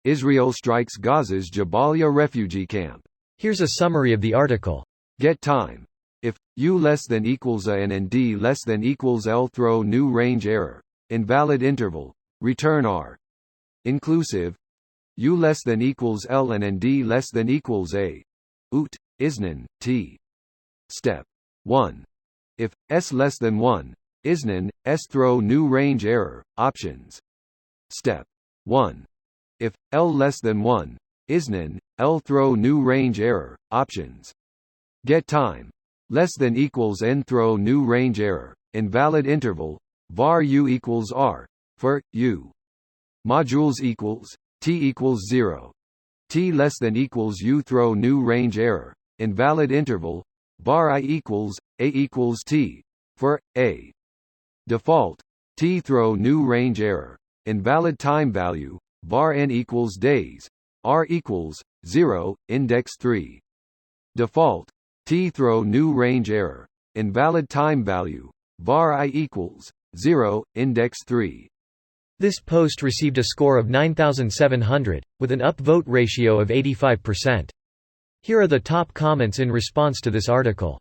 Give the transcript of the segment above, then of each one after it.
Israel strikes Gazas Jabalya refugee camp. Here's a summary of the article. Get time. If U less than equals A and D less than equals L, throw new range error. Invalid interval. Return R. Inclusive. U less than equals L and D less than equals A. Ut. Isnan. T. Step 1. If S less than 1, Isnan, S, throw new range error. Options. Step 1. If L less than 1, Isnan, L, throw new range error. Options. Get time. Less than equals N, throw new range error. Invalid interval. Var U equals R. For U. Modules equals T equals 0. T less than equals U, throw new range error. Invalid interval. Var I equals A equals T. For A. Default. T, throw new range error. Invalid time value. Var N equals days. R equals 0. Index 3. Default. T, throw new range error. Invalid time value. Var I equals 0. Index 3. This post received a score of 9,700, with an upvote ratio of 85%. Here are the top comments in response to this article.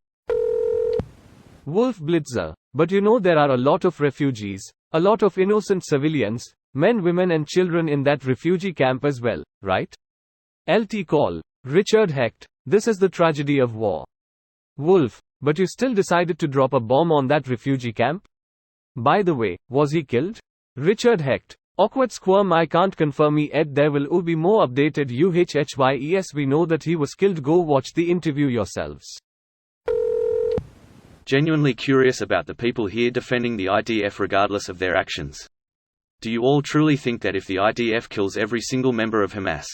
Wolf Blitzer, but you know there are a lot of refugees, a lot of innocent civilians, men, women and children in that refugee camp as well, right? LT Call. Richard Hecht, this is the tragedy of war. Wolf, but you still decided to drop a bomb on that refugee camp? By the way, was he killed? Richard Hecht. Awkward squirm, I can't confirm yet, there will be more updated UHHYES, we know that he was killed, go watch the interview yourselves. Genuinely curious about the people here defending the IDF regardless of their actions. Do you all truly think that if the IDF kills every single member of Hamas,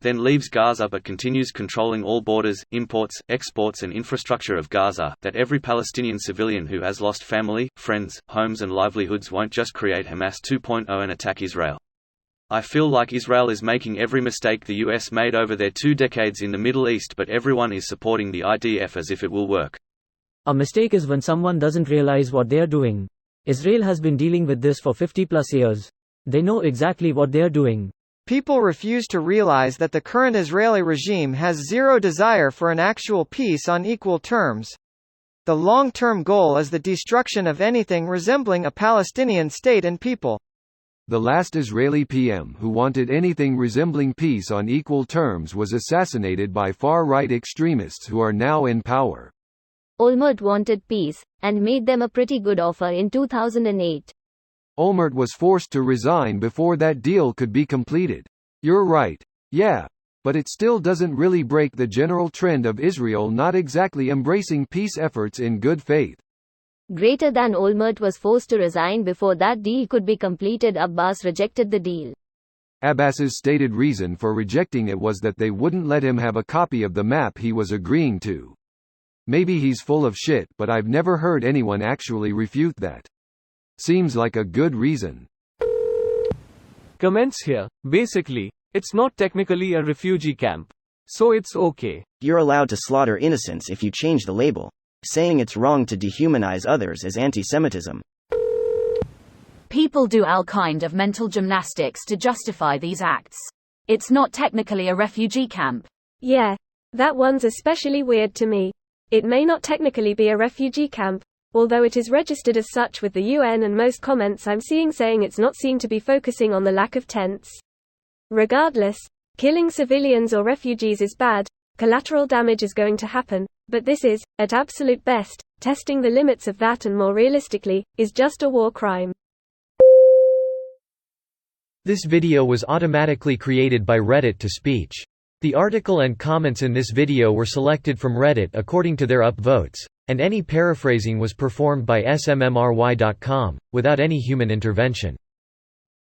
then leaves Gaza but continues controlling all borders, imports, exports and infrastructure of Gaza, that every Palestinian civilian who has lost family, friends, homes and livelihoods won't just create Hamas 2.0 and attack Israel? I feel like Israel is making every mistake the US made over their 2 decades in the Middle East, but everyone is supporting the IDF as if it will work. A mistake is when someone doesn't realize what they are doing. Israel has been dealing with this for 50+ years. They know exactly what they are doing. People refuse to realize that the current Israeli regime has zero desire for an actual peace on equal terms. The long-term goal is the destruction of anything resembling a Palestinian state and people. The last Israeli PM who wanted anything resembling peace on equal terms was assassinated by far-right extremists who are now in power. Olmert wanted peace, and made them a pretty good offer in 2008. Olmert was forced to resign before that deal could be completed. You're right. Yeah. But it still doesn't really break the general trend of Israel not exactly embracing peace efforts in good faith. Greater than Olmert was forced to resign before that deal could be completed. Abbas rejected the deal. Abbas's stated reason for rejecting it was that they wouldn't let him have a copy of the map he was agreeing to. Maybe he's full of shit, but I've never heard anyone actually refute that. Seems like a good reason. Comments here. Basically, it's not technically a refugee camp, so it's okay. You're allowed to slaughter innocents if you change the label. Saying it's wrong to dehumanize others is anti-Semitism. People do all kind of mental gymnastics to justify these acts. It's not technically a refugee camp. Yeah. That one's especially weird to me. It may not technically be a refugee camp, although it is registered as such with the UN, and most comments I'm seeing saying it's not seem to be focusing on the lack of tents. Regardless, killing civilians or refugees is bad, collateral damage is going to happen, but this is, at absolute best, testing the limits of that, and more realistically, is just a war crime. This video was automatically created by Reddit to speech. The article and comments in this video were selected from Reddit according to their upvotes, and any paraphrasing was performed by smmry.com, without any human intervention.